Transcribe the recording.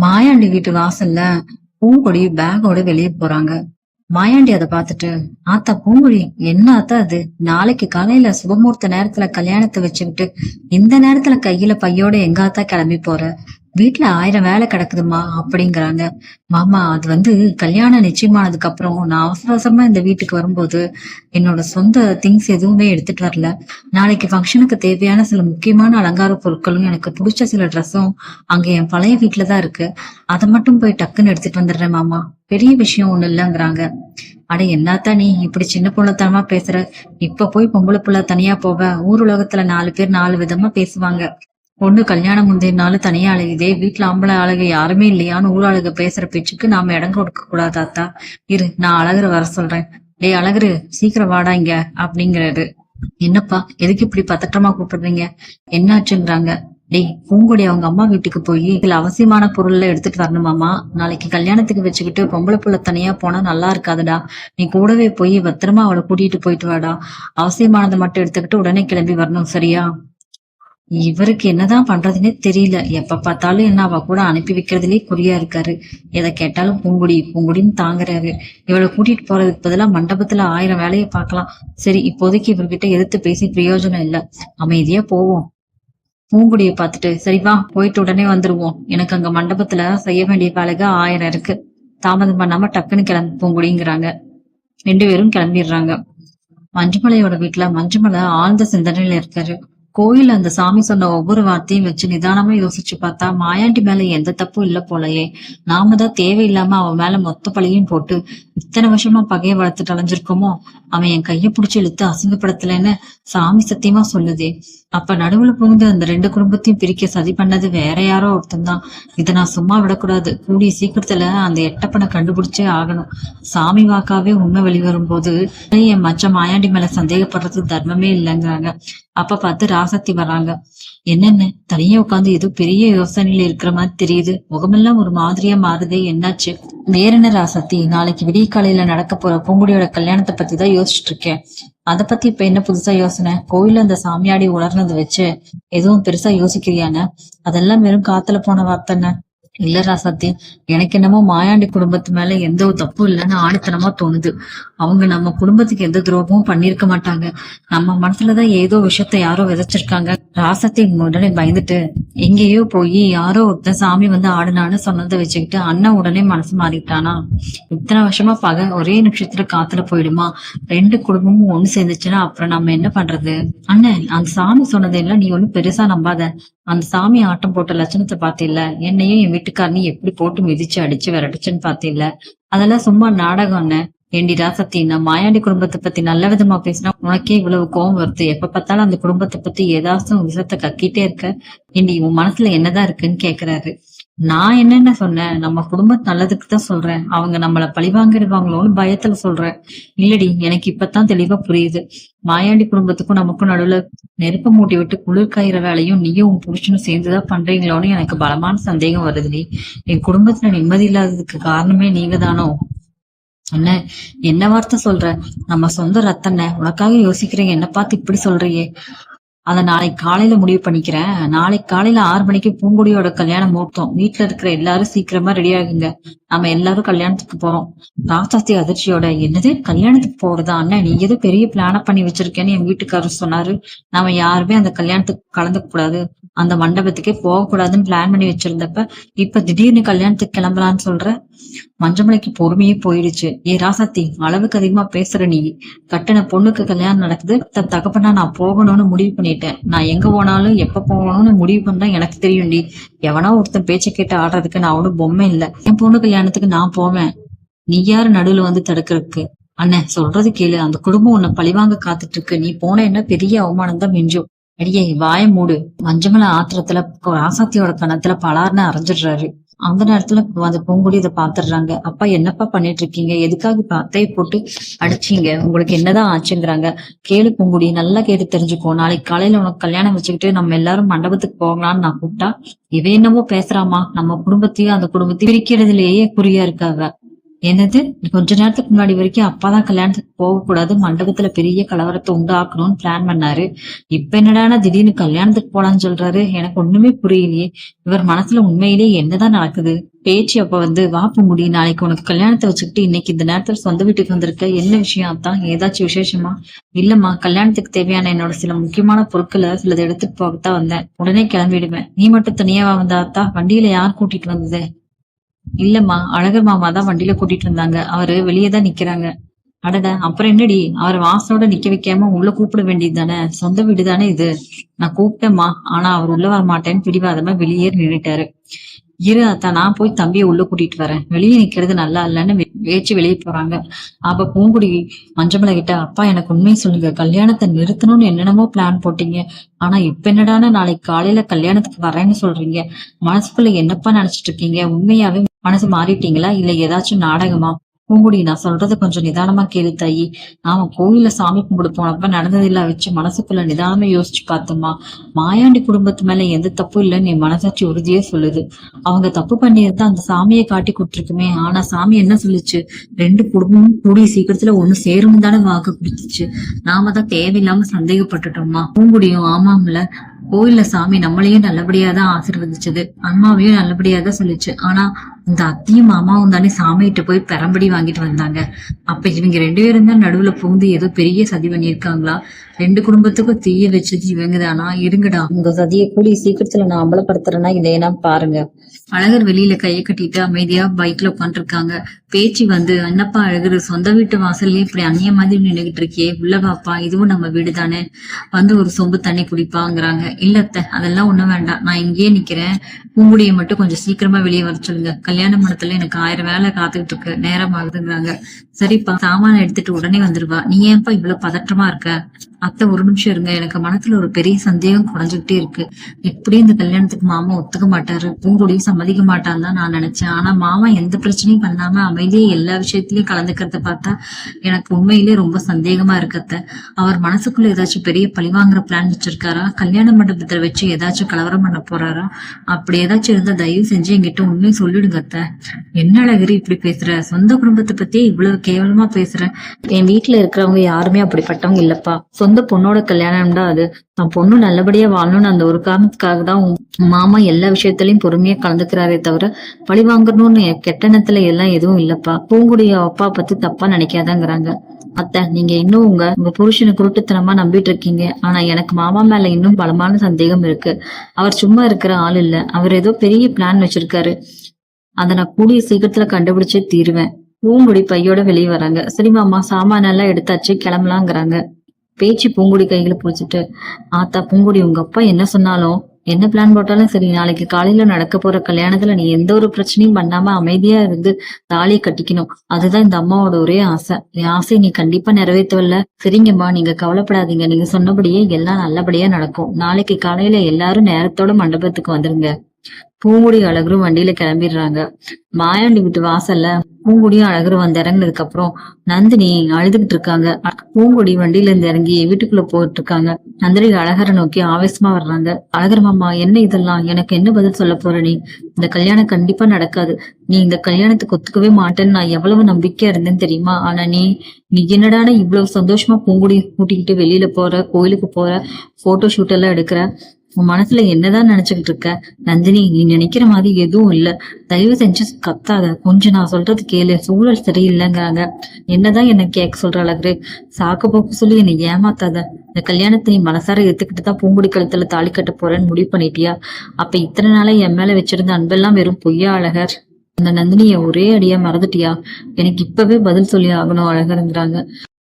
மாயாண்டி வீட்டு வாசல்ல பூங்கொடி பேக்கோட வெளியே போறாங்க. மாயாண்டி அதை பார்த்துட்டு, ஆத்தா பூங்கொடி, என்ன ஆத்தா அது? நாளைக்கு காலையில சுபமுகூர்த்த நேரத்துல கல்யாணத்தை வச்சுக்கிட்டு இந்த நேரத்துல கையில பையோட எங்க ஆத்தா கிளம்பி போற? வீட்டுல 1000 வேலை கிடக்குதுமா அப்படிங்கிறாங்க. மாமா, அது கல்யாணம் நிச்சயமானதுக்கு அப்புறம் நான் அவசர அவசரமா இந்த வீட்டுக்கு வரும்போது என்னோட சொந்த திங்ஸ் எதுவுமே எடுத்துட்டு வரல. நாளைக்கு ஃபங்க்ஷனுக்கு தேவையான சில முக்கியமான அலங்கார பொருட்களும் எனக்கு பிடிச்ச சில ட்ரெஸ்ஸும் அங்க என் பழைய வீட்டுலதான் இருக்கு. அதை மட்டும் போய் டக்குன்னு எடுத்துட்டு வந்துடுறேன் மாமா. பெரிய விஷயம் ஒண்ணு இல்லைங்கிறாங்க. அட என்னத்தா நீ இப்படி சின்ன புள்ளத்தனமா பேசுற? இப்ப போய் பொம்பளை புள்ள தனியா போவ? ஊர் உலகத்துல 4 பேர் 4 விதமா பேசுவாங்க. பொண்ணு கல்யாணம் முந்தைய நாள் தனியா அழகுதே, வீட்டுல ஆம்பளை அழகு யாருமே இல்லையான்னு ஊர் அழகு பேசுற பேச்சுக்கு நாம இடம் கொடுக்க கூடாதாத்தா. இரு, நான் அழகுற வர சொல்றேன். டேய் அழகுரு, சீக்கிரம் வாடா இங்க அப்படிங்கிறாரு. என்னப்பா, எதுக்கு இப்படி பதற்றமா கூப்பிடுறீங்க? என்னாச்சுங்கிறாங்க. டேய் பூங்கொடி அவங்க அம்மா வீட்டுக்கு போய் இதுல அவசியமான பொருள்ல எடுத்துட்டு வரணுமாமா. நாளைக்கு கல்யாணத்துக்கு வச்சுக்கிட்டு பொம்பளை புள்ள தனியா போனா நல்லா இருக்காதுடா. நீ கூடவே போய் பத்திரமா அவளை கூட்டிட்டு போயிட்டு வாடா. அவசியமானதை மட்டும் எடுத்துக்கிட்டு உடனே கிளம்பி வரணும், சரியா? இவருக்கு என்னதான் பண்றதுன்னே தெரியல. எப்ப பார்த்தாலும் என்ன அவ கூட அனுப்பி வைக்கிறதுலயே குறியா இருக்காரு. எதை கேட்டாலும் பூங்குடி பூங்குடின்னு தாங்குறாரு. இவளை கூட்டிட்டு போறதுக்கு பதிலா மண்டபத்துல 1000 வேலையை பார்க்கலாம். சரி, இப்போதைக்கு இவர்கிட்ட எதிர்த்து பேசி பிரயோஜனம் இல்ல. அமைதியா போவோம். பூங்குடியை பார்த்துட்டு, சரி வா, போயிட்டு உடனே வந்துருவோம். எனக்கு அங்க மண்டபத்துல செய்ய வேண்டிய வேலைக 1000 இருக்கு. தாமதம் பண்ணாம டக்குன்னு கிளம்பி பூங்குடிங்கிறாங்க. 2 பேரும் கிளம்பிடுறாங்க. மஞ்சுமலையோட வீட்டுல மஞ்சுமலை ஆழ்ந்த சிந்தனையில இருக்காரு. கோயில் அந்த சாமி சொன்ன ஒவ்வொரு வார்த்தையும் வச்சு நிதானமா யோசிச்சு பார்த்தா மாயாண்டி மேல எந்த தப்பும் இல்ல போலயே. நாம தான் தேவையில்லாம அவன் மேல மொத்த பழியும் போட்டு இத்தனை வருஷமா பகைய வளர்த்துட்டு அலைஞ்சிருக்கோமோ. அவன் என் கைய புடிச்சு இழுத்து அசிங்கப்படுத்தலன்னு சாமி சத்தியமா சொல்லுதே. அப்ப நடுவுல புகுந்து அந்த 2 குடும்பத்தையும் பிரிக்க சதி பண்ணது வேற யாரோ ஒருத்தந்தான். இதை நான் சும்மா விடக்கூடாது. கூடிய சீக்கிரத்துல அந்த எட்டப்பனை கண்டுபிடிச்சே ஆகணும். சாமி வாக்காவே உண்மை வெளிவரும் போது என் மச்ச மாயாண்டி மேல சந்தேகப்படுறது தர்மமே இல்லைங்கிறாங்க. அப்ப பார்த்து ராசத்தி வராங்க. என்னென்ன தனியா உட்காந்து ஏதோ பெரிய யோசனையில இருக்கிற மாதிரி தெரியுது. முகமெல்லாம் ஒரு மாதிரியா மாறுதே, என்னாச்சு? வேற என்ன ராசத்தி, நாளைக்கு விடிய காலையில நடக்க போற பூங்குடியோட கல்யாணத்தை பத்தி தான் யோசிச்சுட்டு இருக்கேன். அத பத்தி இப்ப என்ன புதுசா யோசனை? கோயில அந்த சாமியாடி உணர்ந்ததை வச்சு எதுவும் பெருசா யோசிக்கிறியானே? அதெல்லாம் வெறும் காத்துல போன வார்த்தைன்னு. இல்ல ராசாத்தி, எனக்கு என்னமோ மாயாண்டி குடும்பத்து மேல எந்த ஒரு தப்பும் இல்லைன்னு ஆணித்தனமா தோணுது. அவங்க நம்ம குடும்பத்துக்கு எந்த துரோகமும் பண்ணிருக்க மாட்டாங்க. நம்ம மனசுலதான் ஏதோ விஷயத்த யாரோ விதைச்சிருக்காங்க. ராசாத்தி உடனே பயந்துட்டு, எங்கேயோ போய் யாரோ ஒருத்தன் சாமி ஆடுனான்னு சொன்னதை வச்சுக்கிட்டு அண்ணன் உடனே மனசு மாறிட்டானா? இத்தனை வருஷமா பகை ஒரே நிமிஷத்துல காத்துல போயிடுமா? 2 குடும்பமும் ஒண்ணு சேர்ந்துச்சுன்னா அப்புறம் நம்ம என்ன பண்றது? அண்ணன், அந்த சாமி சொன்னதெல்லாம் நீ ஒண்ணும் பெருசா நம்பாத. அந்த சாமி ஆட்டம் போட்ட லட்சணத்தை பாத்தில்ல? என்னையும் என் வீட்டுக்காரனையும் எப்படி போட்டு மிதிச்சு அடிச்சு விரட்டுச்சுன்னு பாத்தில்ல? அதெல்லாம் சும்மா நாடகம் அண்ணன். ஏண்டி ராசத்தி, நான் மாயாண்டி குடும்பத்தை பத்தி நல்ல விதமா பேசினா உனக்கே இவ்வளவு கோவம் வருது? எப்ப பார்த்தாலும் அந்த குடும்பத்தை பத்தி ஏதாச்சும் விஷயத்த கக்கிட்டே இருக்க. ஏண்டி, உன் மனசுல என்னதான் இருக்குன்னு கேக்குறாரு. நான் என்னென்ன சொன்னேன்? நம்ம குடும்பத்து நல்லதுக்கு தான் சொல்றேன். அவங்க நம்மள பழிவாங்கிடுவாங்களோன்னு பயத்துல சொல்றேன். இல்லடி, எனக்கு இப்பதான் தெளிவா புரியுது. மாயாண்டி குடும்பத்துக்கும் நமக்கும் நடுவுல நெருப்ப மூட்டி விட்டு குளிர் காயிற வேலையும் நீயும் உன் புருஷனும் சேர்ந்துதான் பண்றீங்களோன்னு எனக்கு பலமான சந்தேகம் வருதுடி. என் குடும்பத்துல நிம்மதி இல்லாததுக்கு காரணமே நீங்க தானோ? என்ன என்ன வார்த்தை சொல்ற? நம்ம சொந்த ரத்தன உனக்காக யோசிக்கிறீங்க, என்ன பார்த்து இப்படி சொல்றியே? அத நாளைக்கு காலையில முடிவு பண்ணிக்கிறேன். நாளைக்கு காலையில 6 மணிக்கு பூங்குடியோட கல்யாணம் முகூர்த்தம். வீட்டுல இருக்கிற எல்லாரும் சீக்கிரமா ரெடி ஆகுங்க. நம்ம எல்லாரும் கல்யாணத்துக்கு போறோம். ராசாத்தி அதிர்ச்சியோட, என்னது கல்யாணத்துக்கு போறதா? அண்ணன், நீ ஏதோ பெரிய பிளான பண்ணி வச்சிருக்கேன்னு என் வீட்டுக்காரர் சொன்னாரு. நாம யாருமே அந்த கல்யாணத்துக்கு கலந்துக்க கூடாது, அந்த மண்டபத்துக்கே போக கூடாதுன்னு பிளான் பண்ணி வச்சிருந்தப்ப இப்ப திடீர்னு கல்யாணத்துக்கு கிளம்பலான்னு சொல்ற? மஞ்சமலைக்கு பொறுமையே போயிடுச்சு. ஏ ராசாத்தி, அளவுக்கு அதிகமா பேசுற நீ. கட்டின பொண்ணுக்கு கல்யாணம் நடக்குது, தகப்பனா நான் போகணும்னு முடிவு பண்ணிட்டேன். நான் எங்க போனாலும் எப்ப போகணும்னு முடிவு பண்ணா எனக்கு தெரியும்டி. எவனா ஒருத்தன் பேச்ச கேட்டு ஆடுறதுக்கு நான் ஒன்னும் பொம்மை இல்ல. என் பொண்ணு கல்யாணத்துக்கு நான் போவேன். நீ யாரு நடுவுல தடுக்கிறதுக்கு? அண்ணன் சொல்றது கேளு. அந்த குடும்பம் உன்னை பழிவாங்க காத்துட்டு இருக்கு. நீ போன என்ன பெரிய அவமானம் தான் மிஞ்சும். அடியே வாய மூடு. மஞ்சமலை ஆத்திரத்துல ராசாத்தியோட கணத்துல பலார்னு அரைஞ்சிடுறாரு. அந்த நேரத்துல அந்த பூங்குடி இதை பாத்துடுறாங்க. அப்பா, என்னப்பா பண்ணிட்டு இருக்கீங்க? எதுக்காக இப்ப அத்தையை போட்டு அடிச்சீங்க? உங்களுக்கு என்னதான் ஆச்சுங்கிறாங்க. கேளு பூங்குடி, நல்லா கேட்டு தெரிஞ்சுக்கோ. நாளைக்கு காலையில உனக்கு கல்யாணம் வச்சுக்கிட்டு நம்ம எல்லாரும் மண்டபத்துக்கு போகலான்னு நான் கூப்பிட்டா இவ என்னமோ பேசுறாமா. நம்ம குடும்பத்தையும் அந்த குடும்பத்தையும் பிரிக்கிறதுலயே குறியா இருக்காங்க. என்னது? கொஞ்ச நேரத்துக்கு முன்னாடி வரைக்கும் அப்பாதான் கல்யாணத்துக்கு போகக்கூடாது, மண்டபத்துல பெரிய கலவரத்தை உண்டாக்கணும்னு பிளான் பண்ணாரு. இப்ப என்னடான்னா திடீர்னு கல்யாணத்துக்கு போலான்னு சொல்றாரு. எனக்கு ஒண்ணுமே புரியலையே. இவர் மனசுல உண்மையிலேயே என்னதான் நடக்குது? பேச்சு அப்ப வா பூங்குடி, நாளைக்கு உனக்கு கல்யாணத்தை வச்சுக்கிட்டு இன்னைக்கு இந்த நேரத்துல சொந்த வீட்டுக்கு வந்திருக்க, என்ன விஷயம் அத்தான்? ஏதாச்சும் விசேஷமா? இல்லம்மா, கல்யாணத்துக்கு தேவையான என்னோட சில முக்கியமான பொருட்களை சிலதை எடுத்துட்டு போகத்தான் வந்தேன். உடனே கிளம்பிடுவேன். நீ மட்டும் தனியாவா வந்தா அத்தா? வண்டியில யார் கூட்டிட்டு வந்தது? இல்லம்மா, அழகர் மாமா தான் வண்டியில கூட்டிட்டு வந்தாங்க. அவரு வெளியே தான் நிக்கிறாங்க. அடடா, அப்புறம் என்னடி, அவரை வாசலோட நிக்க வைக்காம உள்ள கூப்பிட வேண்டியது தானே? சொந்த வீடு தானே இது. நான் கூப்பிட்டேம்மா, ஆனா அவர் உள்ள வர மாட்டேன்னு பிடிவாதமா வெளியே நின்னுட்டாரு. இரு அத்தா, நான் போய் தம்பியை உள்ள கூட்டிட்டு வரேன். வெளியே நிக்கிறது நல்லா இல்லைன்னு வேச்சு வெளியே போறாங்க. அப்ப பூங்குடி மஞ்சமலை கிட்ட, அப்பா எனக்கு உண்மையை சொல்லுங்க, கல்யாணத்தை நிறுத்தணும்னு என்னென்னமோ பிளான் போட்டீங்க. ஆனா இப்ப என்னடான்னு நாளைக்கு காலையில கல்யாணத்துக்கு வரேன்னு சொல்றீங்க. மனசுக்குள்ள என்னப்பா நினைச்சிட்டு இருக்கீங்க? உண்மையாவே மனசு மாறிட்டீங்களா, இல்ல ஏதாச்சும் நாடகமா? பூங்குடி, நான் சொல்றத கொஞ்சம் நிதானமா கேளு தாயி. நாம கோயில்ல சாமி கும்பிட போனப்ப நடந்ததெல்லாம் வச்சு மனசுக்குள்ள நிதானமா யோசிச்சு பார்த்தோமா, மாயாண்டி குடும்பத்து மேல எந்த தப்பும் இல்லைன்னு என் மனசாட்சி உறுதியே சொல்லுது. அவங்க தப்பு பண்ணியிருந்தா அந்த சாமியை காட்டி கொடுத்துருக்குமே. ஆனா சாமி என்ன சொல்லுச்சு? ரெண்டு குடும்பமும் கூடிய சீக்கிரத்துல ஒண்ணு சேரும் தானே வாக்கு கொடுத்துச்சு. நாம தான் தேவையில்லாம சந்தேகப்பட்டுட்டோம்மா. பூங்குடியும் ஆமாம்ல, கோயில்ல சாமி நம்மளையும் நல்லபடியா தான் ஆசீர்வதிச்சது, அம்மாவையும் நல்லபடியா தான் சொல்லுச்சு. ஆனா இந்த அத்தையும் மாமாவும் தானே சாமிகிட்ட போய் பெரம்படி வாங்கிட்டு வந்தாங்க. அப்ப இவங்க ரெண்டு பேரும் தான் நடுவுல புகுந்து ஏதோ பெரிய சதி பண்ணியிருக்காங்களா? ரெண்டு குடும்பத்துக்கும் தீய வச்சது இவங்க தானா? இருங்கடா, உங்க சதியை கூடிய சீக்கிரத்துல நான் அம்பலப்படுத்துறேன்னா இல்லையா பாருங்க. அழகர் வெளியில கையை கட்டிட்டு அமைதியா பைக்ல உட்காந்துருக்காங்க. பேச்சு என்னப்பா அழகர், சொந்த வீட்டு வாசல்லே இப்படி அந்நிய மாதிரி நின்னுகிட்டு இருக்கியே, உள்ள வாப்பா, இதுவும் நம்ம வீடு தானே, ஒரு சொம்பு தண்ணி குடிப்பாங்கிறாங்க. இல்லத்த, அதெல்லாம் ஒண்ணும் வேண்டாம், நான் இங்கேயே நிக்கிறேன். பூங்குடியை மட்டும் கொஞ்சம் சீக்கிரமா வெளியே வர சொல்லுங்க. கல்யாண மண்டபத்துல எனக்கு 1000 வேலை காத்துக்கிட்டு இருக்கு, நேரம் ஆகுதுங்கிறாங்க. சரிப்பா, சாமான எடுத்துட்டு உடனே வந்துருவா. நீ ஏன்பா இவ்வளவு பதற்றமா இருக்க? அத்தை, ஒரு நிமிஷம் இருங்க, எனக்கு மனசுல ஒரு பெரிய சந்தேகம் குறைஞ்சுக்கிட்டே இருக்கு. இப்படி இந்த கல்யாணத்துக்கு மாமா ஒத்துக்க மாட்டாரு, பூங்குடியும் சம்மதிக்க மாட்டான்னு தான் நான் நினைச்சேன். ஆனா மாமா எந்த பிரச்சனையும் பண்ணாம அமைதியே எல்லா விஷயத்திலயும் கலந்துக்கிறத பார்த்தா எனக்கு உண்மையிலேயே ரொம்ப சந்தேகமா இருக்கத்த. அவர் மனசுக்குள்ள ஏதாச்சும் பெரிய பழிவாங்குற பிளான் வச்சிருக்காரா? கல்யாண மண்டபத்துல வச்சு ஏதாச்சும் கலவரம் பண்ண போறாரா? அப்படி ஏதாச்சும் இருந்தா தயவு செஞ்சு என்கிட்ட உண்மையை சொல்லிடுங்க அத்த. என்ன அழகிரி இப்படி பேசுற? சொந்த குடும்பத்தை பத்தி இவ்வளவு கேவலமா பேசுற? என் வீட்டுல இருக்கிறவங்க யாருமே அப்படிப்பட்டவங்க இல்லப்பா. சொந்த பொண்ணோட கல்யாணம் தான் அது. நான் பொண்ணு நல்லபடியா வாழணும்னு அந்த ஒரு காரணத்துக்காக தான் உன் மாமா எல்லா விஷயத்திலயும் பொறுமையா கலந்துக்கிறாரே தவிர பழி வாங்கணும்னு கெட்டணத்துல எல்லாம் எதுவும் இல்லப்பா. பூங்குடிய அப்பா பத்தி தப்பா நினைக்காதங்கிறாங்க. அத்தை, நீங்க இன்னும் உங்க புருஷனை குருட்டுத்தனமா நம்பிட்டு இருக்கீங்க. ஆனா எனக்கு மாமா மேல இன்னும் பலமான சந்தேகம் இருக்கு. அவர் சும்மா இருக்கிற ஆள் இல்ல, அவர் ஏதோ பெரிய பிளான் வச்சிருக்காரு. அதை நான் கூடிய சீக்கிரத்துல கண்டுபிடிச்சே தீருவேன். பூங்குடி பையோட வெளியே வராங்க. சரி மாமா, சாமான எல்லாம் எடுத்தாச்சு, கிளம்பலாங்கிறாங்க. பேச்சு பூங்குடி கைகளை பிடிச்சிட்டு, ஆத்தா பூங்குடி, உங்க அப்பா என்ன சொன்னாலும் என்ன பிளான் போட்டாலும் சரி, நாளைக்கு காலையில நடக்க போற கல்யாணத்துல நீ எந்த ஒரு பிரச்சனையும் பண்ணாம அமைதியா இருந்து தாலியை கட்டிக்கணும். அதுதான் இந்த அம்மாவோட ஒரே ஆசை. என் ஆசையை நீ கண்டிப்பா நிறைவேற்றவல்ல? சரிங்கம்மா, நீங்க கவலைப்படாதீங்க. நீங்க சொன்னபடியே எல்லாம் நல்லபடியா நடக்கும். நாளைக்கு காலையில எல்லாரும் நேரத்தோட மண்டபத்துக்கு வந்துருங்க. பூங்குடி அழகரும் வண்டியில கிளம்பிடுறாங்க. மாயாண்டி வீட்டு வாசல்ல பூங்குடியும் அழகரும் இறங்கினதுக்கு அப்புறம் நந்தினி அழுதுகிட்டு இருக்காங்க. பூங்குடி வண்டியில இருந்து இறங்கி வீட்டுக்குள்ள போயிட்டு இருக்காங்க. நந்தினி அழகரை நோக்கி ஆவேசமா வர்றாங்க. அழகர் மாமா, என்ன இதெல்லாம்? எனக்கு என்ன பதில் சொல்ல போற நீ? இந்த கல்யாணம் கண்டிப்பா நடக்காது. நீ இந்த கல்யாணத்துக்கு ஒத்துக்கவே மாட்டேன்னு நான் எவ்வளவு நம்பிக்கையா இருந்தேன்னு தெரியுமா? ஆனா நீ என்னடான இவ்வளவு சந்தோஷமா பூங்குடி கூட்டிக்கிட்டு வெளியில போற, கோயிலுக்கு போற, போட்டோ ஷூட் எல்லாம் எடுக்கிற? உன் மனசுல என்னதான் நினைச்சுக்கிட்டு இருக்க? நந்தினி, நீ நினைக்கிற மாதிரி எதுவும் இல்ல. தயவு செஞ்சு கத்தாத, கொஞ்சம் நான் சொல்றது கேளு. சூழல் சரியில்லைங்கிறாங்க. என்னதான் என்ன கேட்க சொல்ற அழகு? சாக்கு போக்கு சொல்லி என்னை ஏமாத்தாத. இந்த கல்யாணத்தை நீ மனசார எடுத்துக்கிட்டு தான் பூங்குடி கழுத்துல தாலி கட்ட போறேன்னு முடிவு பண்ணிட்டியா? அப்ப இத்தனை நாளா என் மேல வச்சிருந்த அன்பெல்லாம் வெறும் பொய்யா அழகர்? அந்த நந்தினிய ஒரே அடியா மறந்துட்டியா? எனக்கு இப்பவே பதில் சொல்லி ஆகணும் அழகருங்கிறாங்க.